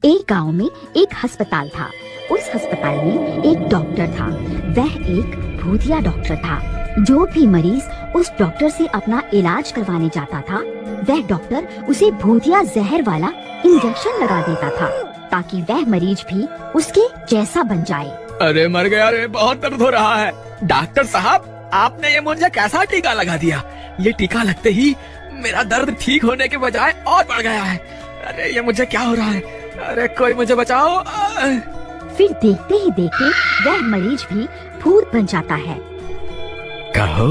एक गांव में एक अस्पताल था। उस अस्पताल में एक डॉक्टर था। वह एक भूतिया डॉक्टर था। जो भी मरीज उस डॉक्टर से अपना इलाज करवाने जाता था, वह डॉक्टर उसे भूतिया जहर वाला इंजेक्शन लगा देता था ताकि वह मरीज भी उसके जैसा बन जाए। अरे मर गया रे, बहुत दर्द हो रहा है। डॉक्टर साहब, आपने ये मुझे कैसा टीका लगा दिया? ये टीका लगते ही मेरा दर्द ठीक होने के बजाय और बढ़ गया है। अरे ये मुझे क्या हो रहा है? अरे कोई मुझे बचाओ। फिर देखते ही देखते वह मरीज भी भूत बन जाता है। कहो,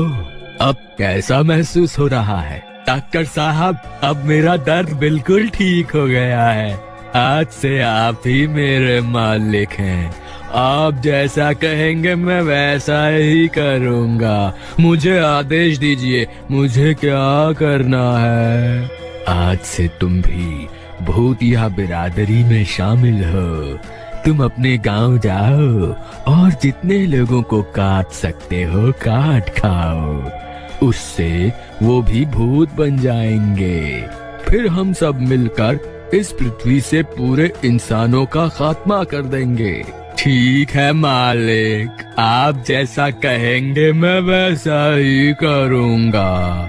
अब कैसा महसूस हो रहा है? डॉक्टर साहब, अब मेरा दर्द बिल्कुल ठीक हो गया है। आज से आप ही मेरे मालिक हैं। आप जैसा कहेंगे मैं वैसा ही करूँगा। मुझे आदेश दीजिए, मुझे क्या करना है? आज से तुम भी भूतिया बिरादरी में शामिल हो। तुम अपने गांव जाओ और जितने लोगों को काट सकते हो काट खाओ। उससे वो भी भूत बन जाएंगे। फिर हम सब मिलकर इस पृथ्वी से पूरे इंसानों का खात्मा कर देंगे। ठीक है मालिक, आप जैसा कहेंगे मैं वैसा ही करूँगा।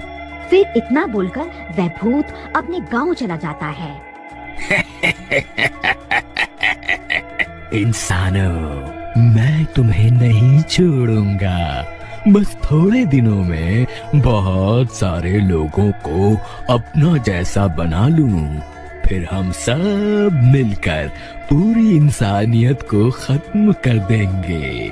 फिर इतना बोलकर वह भूत अपने गांव चला जाता है। इंसानों, मैं तुम्हें नहीं छोड़ूंगा। बस थोड़े दिनों में बहुत सारे लोगों को अपना जैसा बना लूं। फिर हम सब मिलकर पूरी इंसानियत को खत्म कर देंगे।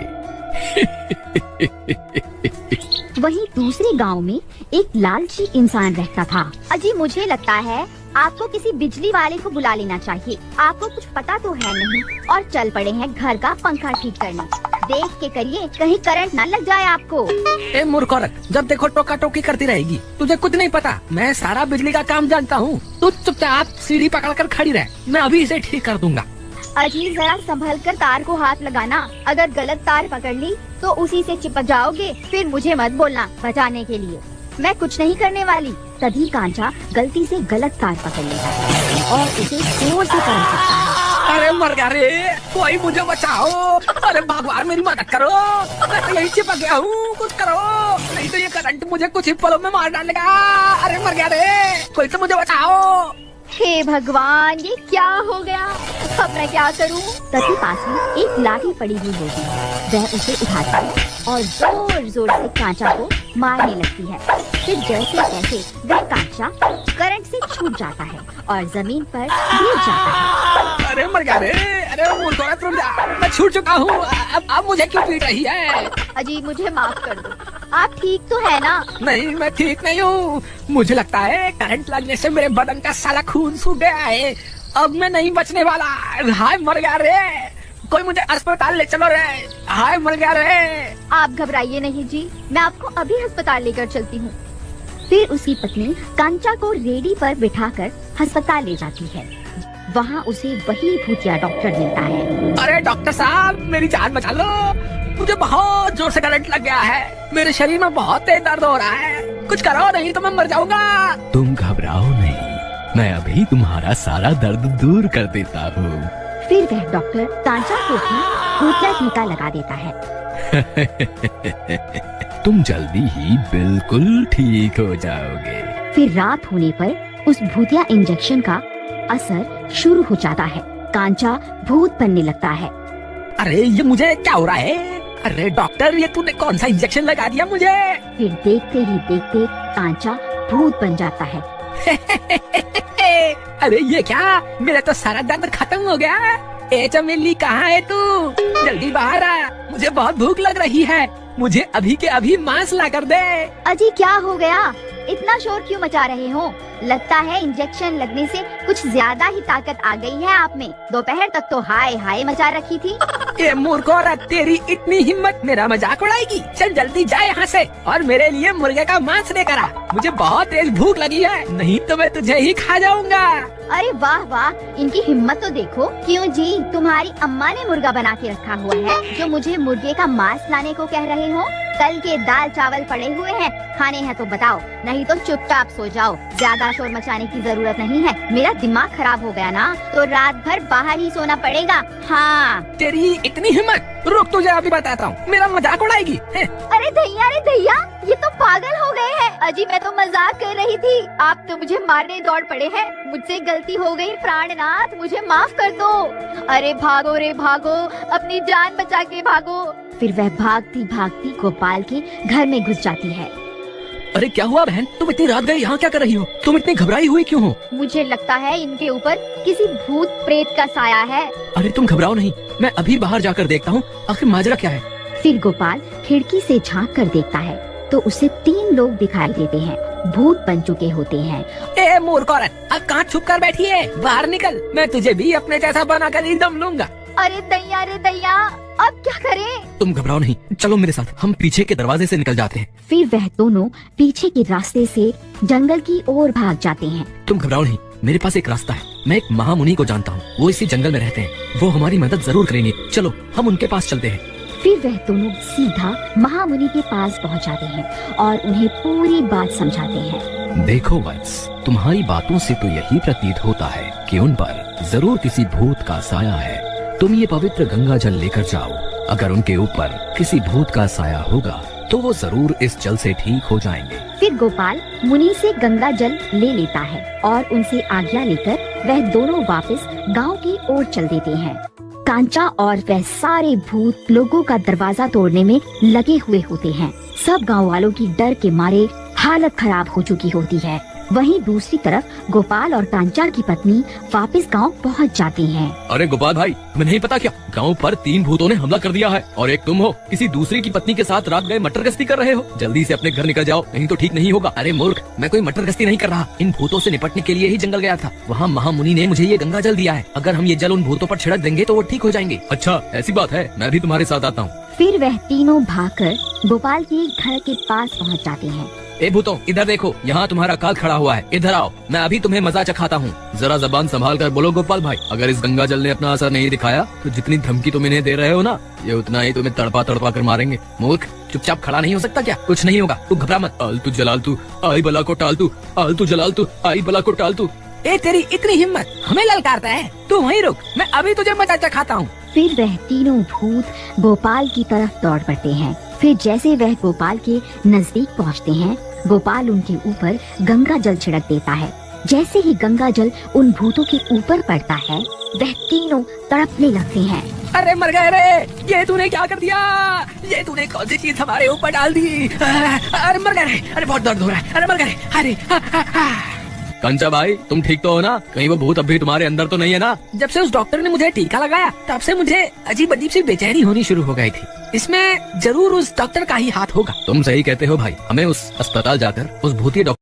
वहीं दूसरे गांव में एक लालची इंसान रहता था। अजी, मुझे लगता है आपको किसी बिजली वाले को बुला लेना चाहिए। आपको कुछ पता तो है नहीं और चल पड़े हैं घर का पंखा ठीक करने। देख के करिए, कहीं करंट न लग जाए आपको। ए मूर्ख औरत, जब देखो टोका टोकी करती रहेगी। तुझे कुछ नहीं पता, मैं सारा बिजली का काम जानता हूँ। तू चुपचाप सीढ़ी पकड़कर खड़ी रह, मैं अभी इसे ठीक कर दूंगा। अजी, जरा संभल कर तार को हाथ लगाना। अगर गलत तार पकड़ ली तो उसी से चिपक जाओगे। फिर मुझे मत बोलना बचाने के लिए, मैं कुछ नहीं करने वाली। तभी कांचा गलती से गलत तार पकड़ लेता है और उसे जोर से करंट लगता है। अरे मर गया रे, कोई मुझे बचाओ। अरे भगवान, मेरी मदद करो। मैं तो यही चिपक गया हूँ, कुछ करो, नहीं तो ये करंट मुझे कुछ ही पलों में मार डालेगा। अरे मर गया रे, कोई तो मुझे बचाओ। हे भगवान, ये क्या हो गया? अब मैं क्या करूं? तभी पास में एक लाठी पड़ी हुई होती है। वह उसे उठाता है और जोर जोर से कांचा को मारने लगती है। फिर जैसे तैसे वह कांचा करंट से छूट जाता है और जमीन पर गिर जाता है। अरे मर गया रे, अरे मूर्ख औरत, रुक जा, मैं छूट चुका हूँ। अब मुझे क्यों पीट रही है? अजी, मुझे माफ कर दो। आप ठीक तो है ना? नहीं, मैं ठीक नहीं हूँ। मुझे लगता है करंट लगने से मेरे बदन का सारा खून सूख गया है। अब मैं नहीं बचने वाला। हाय मर गया रे, कोई मुझे अस्पताल ले चलो रे। हाय मर गया रे। आप घबराइए नहीं जी, मैं आपको अभी अस्पताल लेकर चलती हूँ। फिर उसकी पत्नी कांचा को रेडी पर बिठाकर अस्पताल ले जाती है। वहाँ उसे वही भूतिया डॉक्टर मिलता है। अरे डॉक्टर साहब, मेरी जान बचा लो। मुझे बहुत जोर से करंट लग गया है। मेरे शरीर में बहुत तेज दर्द हो रहा है। कुछ करो, नहीं तो मैं मर जाऊंगा। तुम घबराओ नहीं, मैं अभी तुम्हारा सारा दर्द दूर कर देता हूँ। फिर वह डॉक्टर कांचा को भी भूतिया टीका लगा देता है। तुम जल्दी ही बिल्कुल ठीक हो जाओगे। फिर रात होने पर उस भूतिया इंजेक्शन का असर शुरू हो जाता है। कांचा भूत बनने लगता है। अरे ये मुझे क्या हो रहा है? अरे डॉक्टर, ये तूने कौन सा इंजेक्शन लगा दिया मुझे? फिर देखते ही देखते कांचा भूत बन जाता है। अरे ये क्या, मेरा तो सारा दर्द खत्म हो गया। ए चमेली, कहाँ है तू? जल्दी बाहर आ, मुझे बहुत भूख लग रही है। मुझे अभी के अभी मांस ला कर दे। अजी, क्या हो गया? इतना शोर क्यों मचा रहे हो? लगता है इंजेक्शन लगने से कुछ ज्यादा ही ताकत आ गई है आप में। दोपहर तक तो हाय हाय मचा रखी थी। ये मूर्ख औरत, तेरी इतनी हिम्मत, मेरा मजाक उड़ाएगी? चल जल्दी जा यहाँ से और मेरे लिए मुर्गे का मांस लेकर आ। मुझे बहुत तेज भूख लगी है, नहीं तो मैं तुझे ही खा जाऊंगा। अरे वाह वाह, इनकी हिम्मत तो देखो। क्यों जी, तुम्हारी अम्मा ने मुर्गा बना के रखा हुआ है जो मुझे मुर्गे का मांस लाने को कह रहे हो? कल के दाल चावल पड़े हुए हैं, खाने हैं तो बताओ, नहीं तो चुपचाप सो जाओ। ज्यादा शोर मचाने की जरूरत नहीं है। मेरा दिमाग खराब हो गया ना तो रात भर बाहर ही सोना पड़ेगा। हाँ। तेरी इतनी हिम्मत, रुक तुझे अभी बताता हूँ, मेरा मजाक उड़ाएगी। अरे दैया, ये तो पागल हो गए हैं। अजी मैं तो मजाक कर रही थी, आप तो मुझे मारने दौड़ पड़े हैं। मुझसे गलती हो गई प्राणनाथ, मुझे माफ कर दो। अरे भागो रे भागो, अपनी जान बचा के भागो। फिर वह भागती भागती गोपाल के घर में घुस जाती है। अरे क्या हुआ बहन, तुम इतनी रात गए यहाँ क्या कर रही हो? तुम इतनी घबराई हुई क्यों हो? मुझे लगता है इनके ऊपर किसी भूत प्रेत का साया है। अरे तुम घबराओ नहीं, मैं अभी बाहर जाकर देखता हूँ आखिर माजरा क्या है। फिर गोपाल खिड़की से झांक कर देखता है तो उसे 3 लोग दिखाई देते हैं। भूत बन चुके होते हैं। ए मूर्ख औरत, अब कहाँ छुप कर बैठी है? बाहर निकल, मैं तुझे भी अपने जैसा बनाकर ही दम लूंगा। अरे दैया, अब क्या करें? तुम घबराओ नहीं, चलो मेरे साथ, हम पीछे के दरवाजे से निकल जाते हैं। फिर वह दोनों पीछे के रास्ते से जंगल की ओर भाग जाते हैं। तुम घबराओ नहीं, मेरे पास एक रास्ता है। मैं एक महामुनि को जानता हूँ, वो इसी जंगल में रहते हैं, वो हमारी मदद जरूर करेंगे। चलो हम उनके पास चलते हैं। फिर वह दोनों सीधा महामुनि के पास पहुंच जाते हैं और उन्हें पूरी बात समझाते हैं। देखो वत्स, तुम्हारी बातों से तो यही प्रतीत होता है कि उन पर जरूर किसी भूत का साया है। तुम ये पवित्र गंगा जल लेकर जाओ, अगर उनके ऊपर किसी भूत का साया होगा तो वो जरूर इस जल से ठीक हो जाएंगे। फिर गोपाल मुनि से गंगा जल ले लेता है और उनसे आज्ञा लेकर वह दोनों वापस गांव की ओर चल देते हैं। कांचा और वह सारे भूत लोगों का दरवाजा तोड़ने में लगे हुए होते हैं। सब गांव वालों की डर के मारे हालत खराब हो चुकी होती है। वहीं दूसरी तरफ गोपाल और कांचा की पत्नी वापस गांव पहुंच जाती हैं। अरे गोपाल भाई, तुम्हें नहीं पता क्या, गांव पर 3 भूतों ने हमला कर दिया है और एक तुम हो, किसी दूसरी की पत्नी के साथ रात गए मटर गश्ती कर रहे हो। जल्दी से अपने घर निकल जाओ, नहीं तो ठीक नहीं होगा। अरे मूर्ख, मैं कोई मटर गश्ती नहीं कर रहा, इन भूतों से निपटने के लिए ही जंगल गया था। वहाँ महामुनि ने मुझे ये गंगा जल दिया है, अगर हम ये जल उन भूतों पर छिड़क देंगे तो वो ठीक हो जाएंगे। अच्छा ऐसी बात है, मैं भी तुम्हारे साथ आता हूँ। फिर वह तीनों भागकर गोपाल के घर के पास पहुंच जाते हैं। ए भूतों, इधर देखो, यहाँ तुम्हारा काल खड़ा हुआ है, इधर आओ, मैं अभी तुम्हें मजा चखाता हूँ। जरा जबान संभाल कर बोलो गोपाल भाई, अगर इस गंगा जल ने अपना असर नहीं दिखाया तो जितनी धमकी तुम इन्हें दे रहे हो ना, ये उतना ही तुम्हें तड़पा तड़पा कर मारेंगे। मूर्ख, चुपचाप खड़ा नहीं हो सकता क्या? कुछ नहीं होगा, तू घबरा मत। आलतू जलालतू आई बला को टालतू, आलतू जलालतू आई बला को टालतू। ए तेरी इतनी हिम्मत, हमें ललकारता है? तू वहीं रुक, मैं अभी तुझे मजा चखाता हूँ। फिर वह तीनों भूत गोपाल की तरफ दौड़ पड़ते हैं। फिर जैसे वह गोपाल के नजदीक पहुंचते हैं, गोपाल उनके ऊपर गंगा जल छिड़क देता है। जैसे ही गंगा जल उन भूतों के ऊपर पड़ता है, वह तीनों तड़पने लगते हैं। अरे मर गए रे, ये तूने क्या कर दिया? ये तूने कौन सी चीज हमारे ऊपर डाल दी? अरे मर गए, अरे बहुत दर्द हो रहा है, अरे मर गए, अरे कंचा भाई, तुम ठीक तो हो ना? कहीं वो भूत अभी तुम्हारे अंदर तो नहीं है ना? जब से उस डॉक्टर ने मुझे टीका लगाया तब से मुझे अजीब अजीब सी बेचैनी होनी शुरू हो गई थी। इसमें जरूर उस डॉक्टर का ही हाथ होगा। तुम सही कहते हो भाई, हमें उस अस्पताल जाकर उस भूतिया डॉक्टर